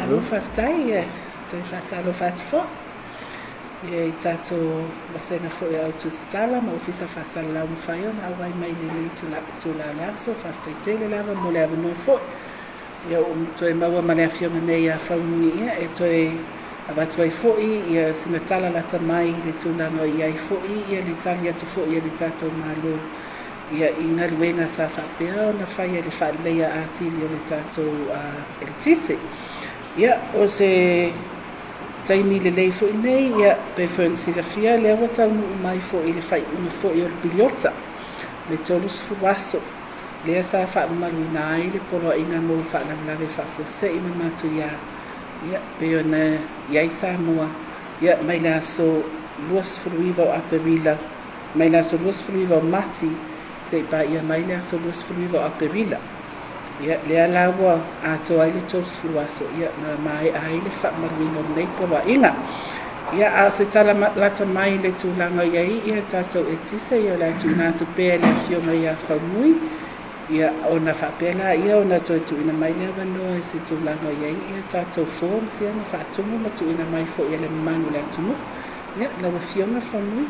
Malo whaftai, tui whatalo whatfo. I tātou masenga fo e au tu stala, ma ofisa whasala lau mwhai ona, awai mai lili tu la laso, whaftai tele lava, mo le avano fo. Ia toe maua ma le awhionga nei a whaungi ia, e toe avatu ai fo ia sina tala lata mai le tūlanga i ai fo ia le tali atu fo ia le tātou malo. Ia i ngā luenga sa whapea na whai e le whaaleia ātili o le tātou el tise. Ia, o se taimi le lei fo i nei, ia pe whansira fia le awa tau mai fo i le whai una fo i o le biliota. Le tolus fuwaso. Lea sa whaamaru nai le polo inga mo whaananglawe whafose i mamatu ia. Ia, pe o na iai sa mua. Ia, mai la so luas furuiva o Aperila. Mai la so luas furuiva o Mati. Se pa ia mai lea so luas furuiva o Aperila. Ia, lea lawa a to ai le tos furuaso. Ia, na mai ai le whaamaruino nei polo inga. Ia, a se tala lata mai le tūlanga iai, ia tātou e tise, ia la tūnātu pēa le whionga ia whaumui. Ia ona whapela, ia ona toi tuina mai lea wanoa e se tūlanga iai, ia tātou form, sia na whātunga ma tuina mai fo ia le manu lea tumu. Ia, lawa whionga whamui.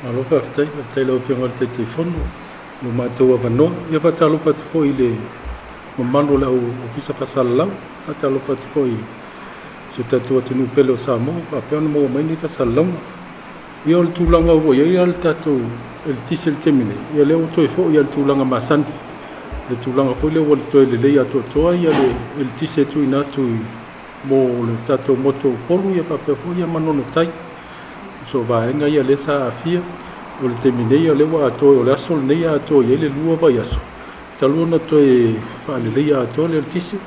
Malo whaftai lawa whionga le te whanu, no mātua wanoa, ia whatalo patu fo i le mamano leo ofisa whasala lau, whatalo patu fo i se tātua tunu pele o Samoa, whapeana maua mai ni whasala launga. Ia o le tūlanga ua, ia le tātou el tise le temine, ia leo toi fo ia le tūlanga masani. Le tūlanga fo leo wale toi le lei atua toa, ia le el tise tu inatu mo le tātou moto polu, ia whapea fo ia manono tai. So vaenga ia le sa afia, o le temine ia lewa atoe o le aso, le nei atoe ia le lua vai aso. Taluna toi whaale lei atoe le el tise,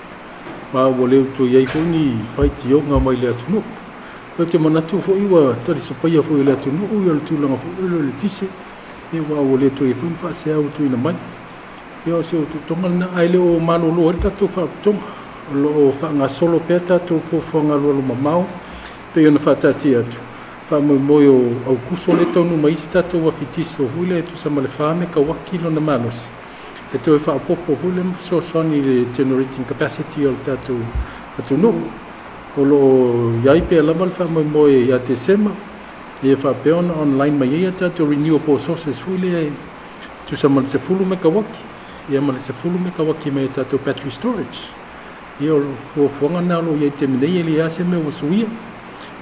ma ua leo toi iai fo ni whaiti o ngā mai le atunu. Peo te manatu fo iwa tari sapaia fo i le atunu, ia le tūlanga fo le tise, ia ua leo toi fo ni whaase au tuina mai. Ia o se o tutonga na ai leo o mano loa le tatou whaaputonga. O whaanga solo pia tatou fo whanga loa lo mamau, pe ona whaatati atu. Whaamoi moi o au kuso le taunu maisi tatou wafitiso huile e tu sama le whaame ka wakilo na manosi. E toi whaapopo huile so soni le generating capacity o le tatou atunu. O lo iai pia lama le whaamoi moi ia te sema, e whaapeona online mai ia tatou renewable sources huile e tu sama le se fulu me ka waki. Ia ma le se fulu me ka waki me tātou battery storage. Ia o fuanga nā lo iai te minei e li ase me o suia.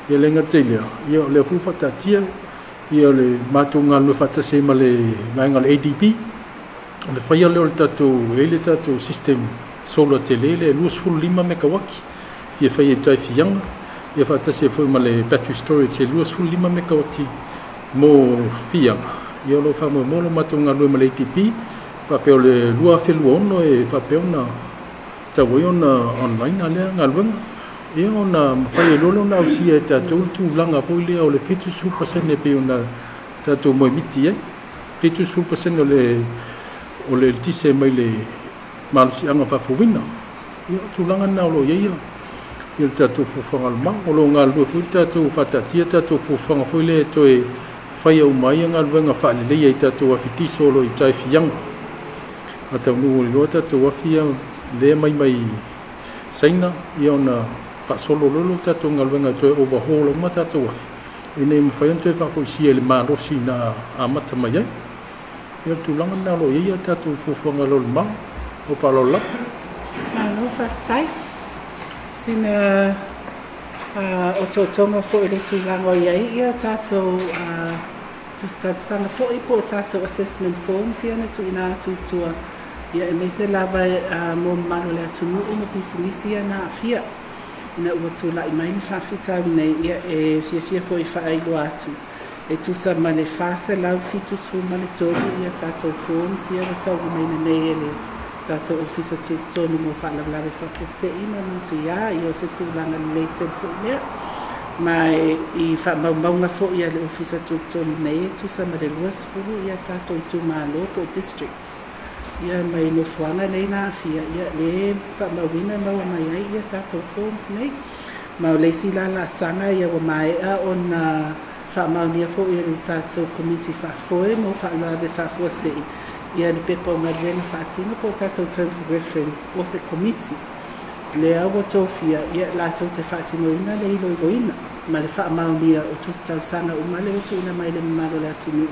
Ia le ngateilia. Ia o le fulu whatatia. Ia o le mātou ngā lua whatase ma le ngā le ADP. Le whaia leo le tātou e le tātou system solar tele le luas fulu lima me ka waki. Ia whaia i tai fianga. Ia whatase fui ma le battery storage e luas fulu lima me ka waki mo fianga. Ia lo whamoi molo mātou ngā lua ma le ADP. Whapeo le lua whelua ono e whapeo na tawai ona online a lea ngā luenga. Ia ona whai e lolo na ausia e tātou tūlanga poi lea o le 50% e pe ona tātou moi miti e. 50% o le tise mai le malusi anga whawhawina. Ia tūlanga na olo ia. Ia le tātou whawhanga luma. O lo ngā lua fui tātou whatatia tātou whawhanga poi lea toi whai au mai ngā luenga whaalelei e tātou awhitiso lo i tai fianga. Atau nu loa tātou wafia lea mai saina ia ona whaasolo lolo tātou ngaluenga toi overhaul o ma tātou wafi. E nei mwhaian toi whakoisia le mārosi na amata mai ai. Ia tūlanga nā lo ia tātou fufuanga lolo mau o palola. Alo whaktai. Sina o tōtonga fo i le tūlanga iai ia tātou tu sanga fo i po tātou assessment forms ia na tu ina tutua. Ia e mei se lava mō mano lea tunu una pisinisi na fia. Ina ua tū lai mai ni whawhitau nei ia e fia fo i whaailu atu. E tu sa ma le whasa lau fitus fu ma le tōru ia tātou forms ia na tau umeina nei ele tātou ofisa tu tonu mō whaalawlawe whawhise ina nātu ia i o se tūlanga leited fo ia. Mai i whaamaunga fo ia le ofisa tu tonu nei tu sa ma le luas furu ia tātou tu mālo po districts. Ia mai no fuanga nei nā fia, ia le whamauina maua mai ai, ia tātou forms nei. Mau leisi la sanga ia wa mai a o na whamaunia fo ia le tātou committee whafoe mo whaalawe whafoe sei. Ia le pepa o ngarena whaatina po tātou terms of reference o se committee. le au tofia ia la to te whaatinoina le iloiloina ma le whaamaunia o tusi tausanga umale o tuina mai le mamaro le atunu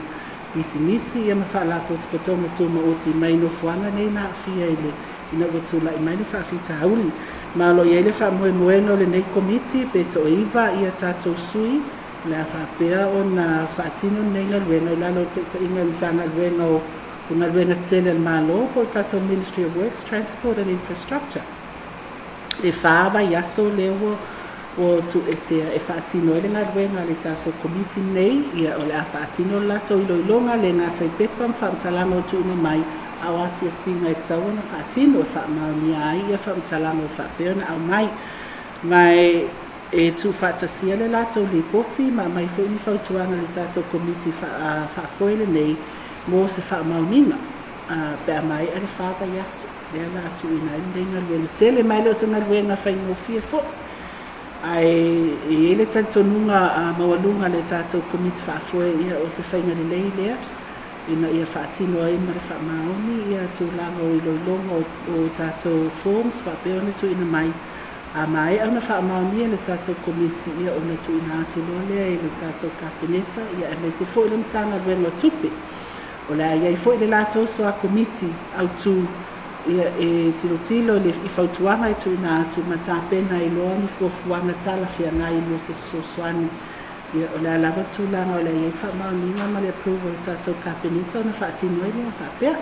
nisi ia ma whaalapo te patonga tuma o ti mai no fuanga nei na fia ile ina watula i mai ni whaafita hauli ma lo ia le whaamoemoenga o le nei komiti pe to iwa ia tātou sui le a whaapea o na whaatino nei ngaluenga i lalo te inga mtanga luenga o ngaluenga tele malo o tātou Ministry of Works, Transport and Infrastructure e whaava yaso leo o tu esea e whaatino ele ngaluenga le tātou komiti nei ia o le a whaatino lato iloilonga le ngātai pepa mwhaamtalanga o tu ina mai awasi singa e tau na whaatino e whaamauni ai ia whaamtalanga o whaapea na au mai e tu whaatasia le lato li poti ma mai whaini whautuanga le tātou komiti whaafoile nei mo se whaamauninga pe a mai ale whaava yaso lea la atu ina indenga luenga tele mai leo se ngaluenga whaingo fia fo ai ele tantonunga mawalunga le tātou komiti whaafoe ia o se whainga le lei lea ina ia whaatino ai mara whaamauni ia tūlanga o iloilonga o tātou forms whapeone tu ina mai a mai au na whaamauni le tātou komiti ia o na tu ina atu lolea i le tātou kabineta ia e mai se fo ile mtanga luenga tupe o la ia i fo ile lātou soa komiti au tu ia e tilo le i whautuanga i tu ina atu matapena i loa ni fuafuanga tala fia ngai mo se sosuani ia o la lava tūlanga o la ia i whaamauninga ma le approval tātou kabineta o na whaatino i lea whapea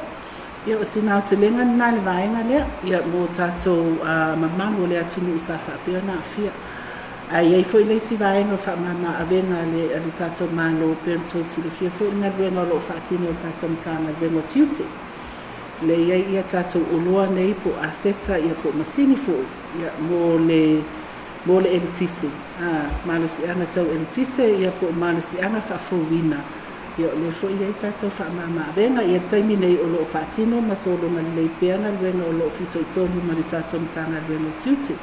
ia o sina o te lenga nina le vaenga lea ia mo tātou mamanu o le atunu usa whapea na fia ia i fo i leisi vaenga o whaamama avenga le tātou malo pento sile fia fo i ngaluenga o lo whaatino o tātou mtanga venga o tiute le ia tātou ulua nei po aseta ia po masini fo ia mo le elitise malasi anga tau elitise ia po malasi anga whaafouina ia le fo ia tātou whaamama avenga ia taimi nei o lo whaatino ma solo ma le peanga luenga o lo fito i tonu ma le tātou mtanga luenga o tiute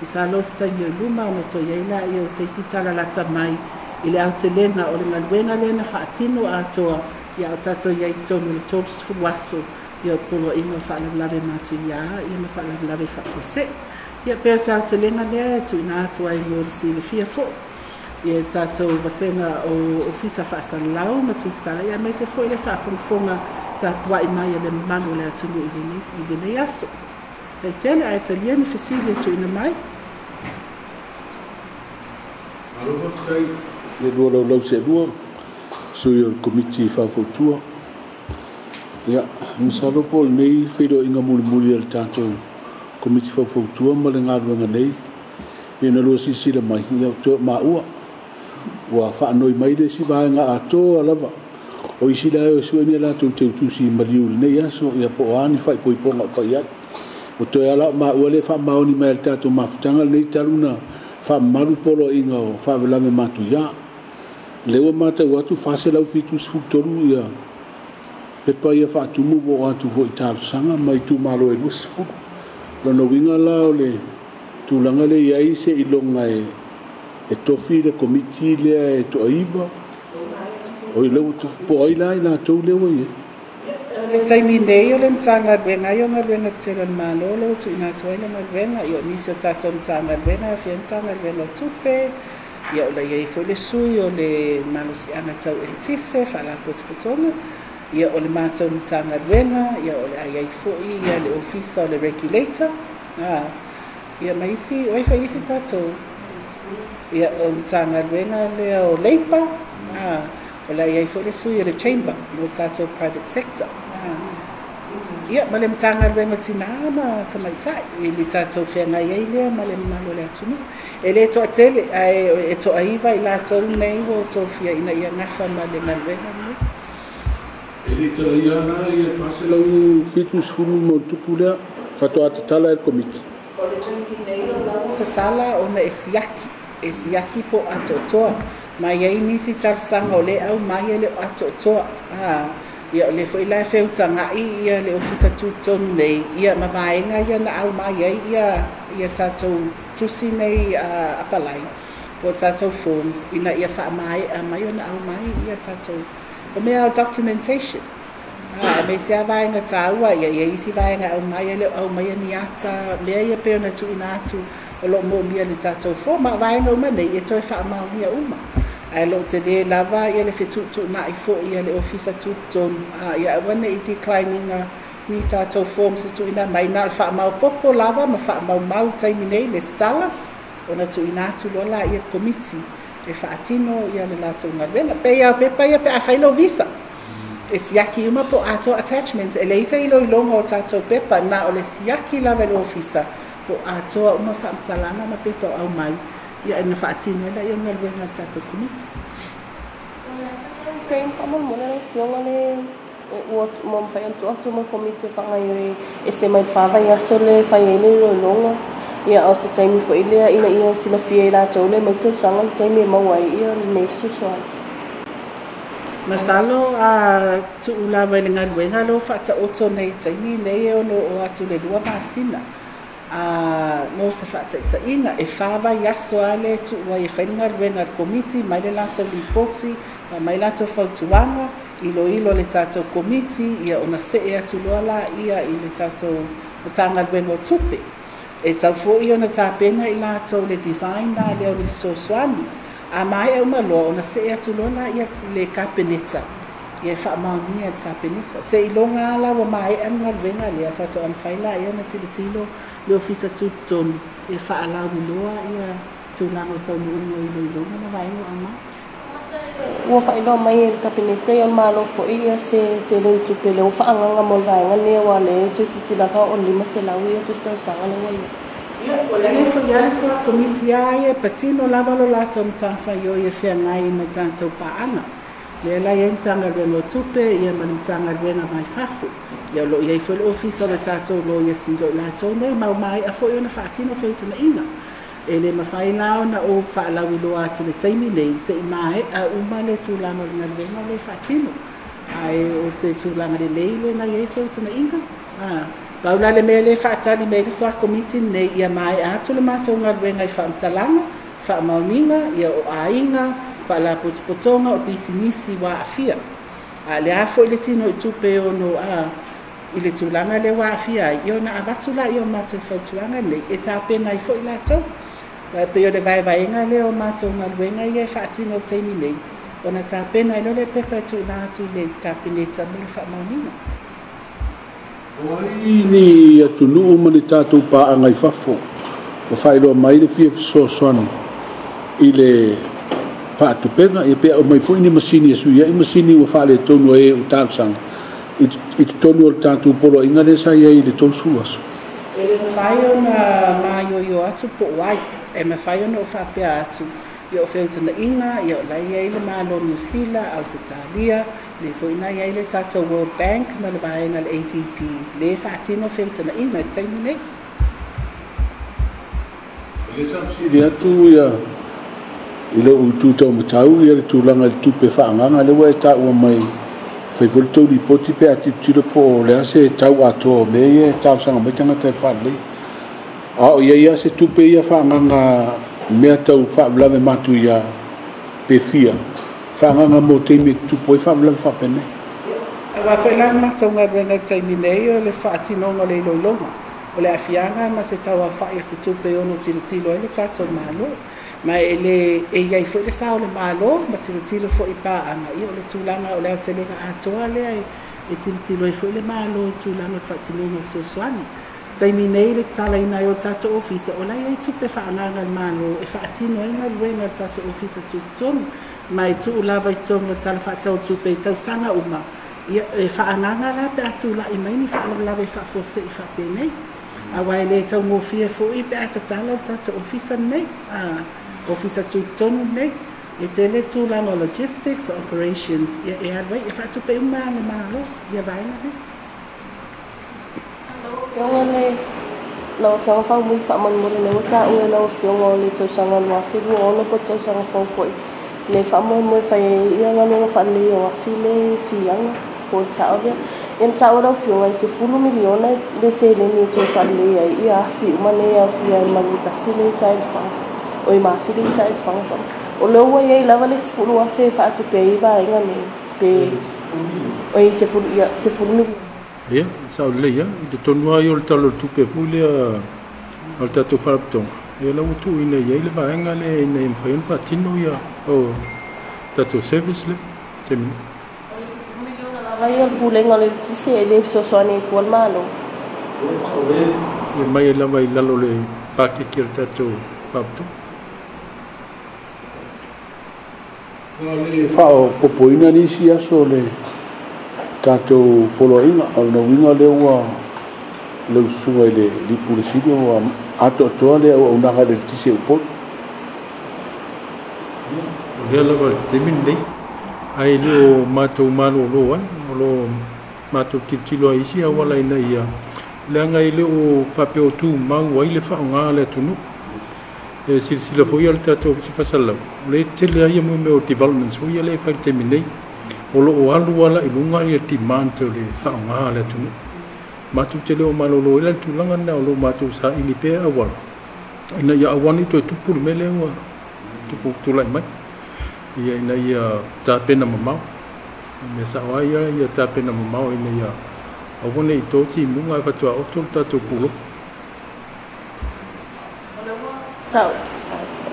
i sa lo sta ia luma o to ia ia se si tala lata mai i le autelena o le ngaluenga lena whaatino atoa ia o tātou ia i tonu le tōpus fuwaso ia polo inga whaalawlawe matu ia ma whaalawlawe whaafose ia pēr sa autelena lea tu ina atua i ngō risi le fia fo ia tātou wasenga o ofisa whaasalau ma tu stala ia mai se fo i le whaafonfonga tātua i mai le manu le atunu i le nei aso taitele a Italia ni fesili tu ina mai. Aloha kai le dua lau se dua sui o komiti whawhautua. Ia, misalo po nei whiro inga muli al tātou komiti whawhautua ma le ngāruanga nei. Ia na lua sisira mai, ia o maua. Ua whaanoi mai le si vaenga a tō alava. O isi lai o sueni ala tau teu tusi maliu nei aso, ia po ani whai poiponga whai ai. O to ala ma ole fa mauni mai tato mafutanga nei taruna fa maru polo inga o fa velame matu ya lewa mata watu fa se lau fitu futoru ya pe pa ia fa tumu bo watu ho tar sanga mai tu malo e lusfu lo no winga la ole tu langa le ia ise ilonga e tofi le komiti le e to iva o lewa tu po ila ina to lewa ye le taimi nei o le mtanga luenga i o ngaluenga tele malolo tu ina toele ngaluenga i o nisi o tātou mtanga luenga a fia mtanga luenga o tupe i o la iei fo le sui o le malosi anga tau elitise whala potipotonga i o le mātou mtanga luenga i o le aiei fo i le ofisa o le regulator i o maisi o ifa isi tātou i o mtanga luenga le o leipa o la iei fo le sui o le chamber o tātou private sector ia ma le mtanga luenga tinama tamaitai i li tātou whenga iei lea ma le malo le atunu e le toa tele e toa iwa i lātou nei o tō fia ina ia ngafa ma le ngaluenga nei e le tala ia na ia whase lau fitu sfunu mo tupu lea whatoa tatala e komiti o le tanki nei o lau tatala o na e siaki po atotoa ma iei nisi tarsanga o le au mai e le atotoa ia le foi la feutanga ia le ofisa tutonu nei ia mavaenga ia na au mai ia tātou tusi nei apalai po tātou forms ina ia wha mai o na au mai ia tātou o mea documentation me se vaenga taua ia isi vaenga au mai ni ata lea ia pe ona tu ina atu o lo mo mia le tatou fo ma vaenga uma nei e toi fa ma ia uma ai lo te le lava ia le fitu na i fo ia le ofisa tu ton ia wana i declining ni tatou form se tu ina mai na fa ma popo lava ma fa mau taimi nei le stala ona tu ina atu lo la ia komiti e fa atino ia le latou ngavena pe ia pe a failo visa e siaki uma po ato attachments e leisa ilo ilonga o tatou pepa na o le siaki lava le ofisa po ato uma fa mtalana na pepa au mai ia ina fa atino la ia ngal wenga tatou komiti frame fa mo le fionga le o mo fa to mo komiti fa ngai e se mai fa va ia so le fa ile lo longa ia o se taimi fo ile ina sila fie la to le mo to sanga taimi mo wai ia ne so so masalo a tu ula vai ngal wenga lo fa ta oto nei taimi nei o no o atu le lua masina no se fa ta inga e fa va ia so ale tu vai fa ngal wenga komiti mai le lato lipoti mai lato fa tuanga ilo le tato komiti ia ona se e atu loala ia i le tato tanga wenga tupe e tau fo i ona tāpena i lātou le design na leo le soswani a mai e umaloa ona se e atu lona ia le kapeneta ia whaamaunia le kapeneta se i longa ala wa mai anga wenga lea whato an whaila i ona tilo le ofisa tutonu e whaalau loa ia tūlango tau nuungo i longa na vai o ama ua whailo mai e le kapeneta i on malo fo ia se le tupe le whaanganga mo vaenga lea wa le tutitilaka o lima se lau ia tustau sanga le wale o le fo ia so komiti ai e patino lava lo lato mtafa yo ia fea ngai na tanto paana le la ia tanga le no tupe ia man tanga le na mai fafu ia lo ia fo le office le tato lo ia si lo lato nei mai a fo ia na fatino fe tana ina ele mawhainao na o whaalawi loa atu le taimi nei se i mai a uma le tūlanga ngā renga le whatino ai o se tūlanga le leile na iei wheu tana inga paula le mea le whaatani mea le soa komiti nei ia mai atu le mātou ngā renga i whaamtalanga whaamauninga ia o ainga whaala potopotonga o pisinisi wa afia le afo i le tino i tupe ono i le tūlanga le wa afia i o na avatula i o mātou whautuanga nei e tāpena i fo i lātou pe o le vaenga leo mātou ngaluenga i e whaatino teimi nei. O na tāpena i lole pepa tu nā atu le kāpeneta mulu whaamauninga. Oi ni atu nuu mani tātou pā angai whafo. O whailoa mai le fia fisosoanu i le pātupenga i pēa o mai fo ini masini e sui. I masini ua whaale tonu e o tātusanga. I tonu o tātou polo inga le sa i le tonu suaso. E le mai o na mai o atu po wai. E me whai ono o whapea atu i o wheutana inga, i o lai e le malo New Zealand, Australia, le fwina i le tātou World Bank, ma le baenga le ADP, le whaatino wheutana inga, taimi nei. Le samsiri atu ia i le ututau matau, i le tūlanga le tupe whaanganga, le wai tā ua mai whaifole tau li poti pe ati tira po le ase tau atoa me e tau sanga mai tangata e whaalei. O ia se tupe ia whaanganga mea tau whaamlawe matu ia pe fia. Whaanganga mo teimi tupo i whaamlawe whapene. Wa whaelang matau ngā renga teimi nei o le whaatinonga le ilolonga. O le awhianga ma se tau a whaia se tupe ono tilo e le tātou malo. Ma e iai fo le sao le malo, ma tilo fo i pāanga. I o le tūlanga o le atelenga atoa lea e tilo e fo le malo, tūlanga whaatinonga sosuani. Taimi nei le tala ina o tato ofisa o lai ai tupe whaanganga i malo e whaatino e ngā luenga tato ofisa tutonu mai tu ulava i tonga tala whaatau tupe i tau sanga uma e whaanganga la pe atu la i maini whaalawa e whaafose i whape nei a wai le tau ngofia fo i pe atatala o tato ofisa nei ofisa tutonu nei e tele tūlanga logistics operations e alwai e whaatupe uma le malo ia vaina nei Yongale lau fianga whau mui whaamanu le wata ua lau fianga le tausanga lua whiru o po tausanga whauwhoi. Le whaamanu whai ia ngano whaale o awhile fianga po saoria. Ian tau lau fianga i se 10 miliona le se le ni tō whaale ai ia awhi umane ia awhi ai malu tasi le tai whanga. O i mawhiri tai whanga whanga. O leo wa iei lava le 10 awhi whaatupe i wa inga ni pe Oi se fulu mili. Ia, sa o le ia, te tonua i o le talo tupe fu le o tatou wharaptonga. Ia lau tu ina ia le vaenga le ina i mwhaion whatino ia o tatou service le. Te minu. Ole se fulu mili ona la vai o pulenga le tise e le sosoane i fual malo. Ia sa o le, ia mai e lava i lalo le pake ki o tatou wharaptonga. Le whao popoina nisi aso le tātou poloinga au na winga le ua leu sunga le lipulisini o ato atoa le au nanga le tise upot. Lea lava te min nei, ai leo mātou mano lo ai, o lo mātou titilo a isi a wala ina ia. Lea ngai leo whapeo tū mau ai le whao ngā le tunu. E sila foi al tatou se fasalau. Le tele ai mo me o developments foi le fa terminei. O lo o alu wala i lunga ia timante le whaonga le tunu. Matu tele o malolo ila tulanga na o lo matu sa ini pe a wala. Ina ia awani to tupu me le wa tupu tulai mai. Ia ina ia ta pena mamau. Me sa wa ia ta pena mamau ina ia. Awone i toti munga fa tua o tol tatou pulo.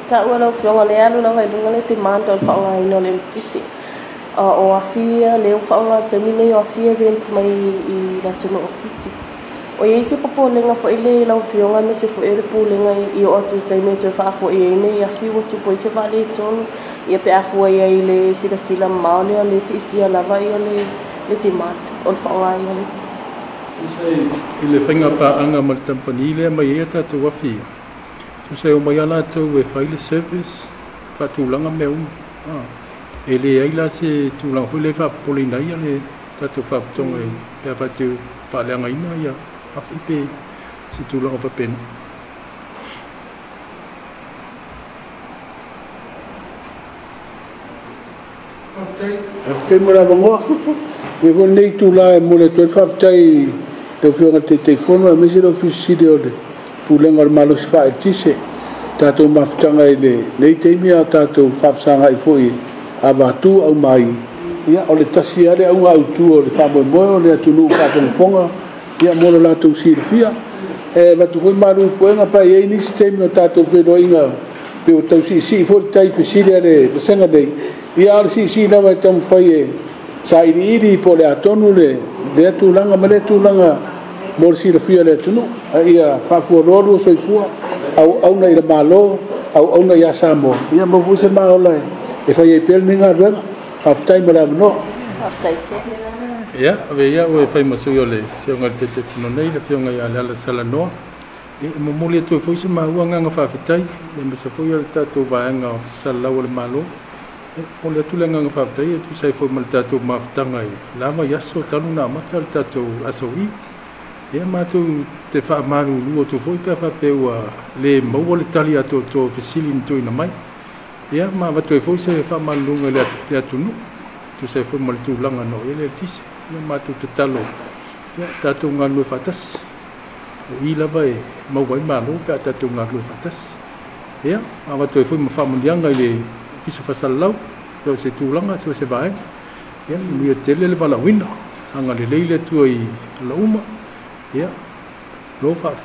Tau alo fionga le alu na vai lunga le te manta o whaonga ino le tisi. O awhia leo whaonga tamine o awhia rent mai i ratono o fiti. O iei se popo lenga fo ile lau fionga me se fo ere po lenga i o atu taime to whaafo i ene i awhi watu po i se wale tonu. I a pe afua ia i le sila maole le si itia lava i le te manta o whaonga ino le tisi. I le whainga pa anga ma le tampani le mai e tatou awhia. Se o mai ala tau e whaile service whatulanga me e le aila se tūlanga hui le whapolina ia le tatou whaputonga e pia whateu whaleanga ina ia awhi pe se tūlanga whapena. Awhtei mara wangoa. Me vo nei tūla e mole toi whaptai tau whionga te teifono e mese lo fisiri o le pulenga malo si whae tise tātou mawhitanga i le nei teimia tātou whawsanga i fwoi a wātū au mai ia o le tasi ale au ngā utu o le whamoe moe o le atunu whātonga whonga ia mora lātou siri fia e watu fwoi maru poenga pa i nisi teimia tātou whenua inga pe o tau si fwoi tai whisiri ale wasenga nei ia ale si nawa e tamu whai e sa iri po le atonu le atulanga ma le atulanga mor si fia le tunu ia fa rodo so fua au na ira malo au na ya samo ia mo fu se ma ola e fa ye pel ninga renga fa tai mala no fa tai te ia ave ia o fa mo so yo le fionga te no nei le fionga ya la sala no e mo mo le to fo se ma ua nga fa fitai e me se fo yo tatou vaenga sala o le malo o le tulenga nga fa fitai e tu sai fo mal tatou mafitanga i lava yaso tanu na mata tatou asowi. Ia mātou te whaamaru lua tu fwoi pia whapeua le maua le tali ato to fisili ni toina mai. Ia mā watu e fwoi se whaamaru lunga le atunu. Tu se fwoi mali tūlanga no ele tise. Ia mātou te talo. Ia tātou ngā lue whatas. O i lava e mauai mālo pia tātou ngā lue whatas. Ia mā watu e fwoi ma whaamalianga i le fisa whasalau. Ia se tūlanga so se vaenga. Ia nuia tele le wala wina. Anga le leile tua i la uma. Yeah, low fat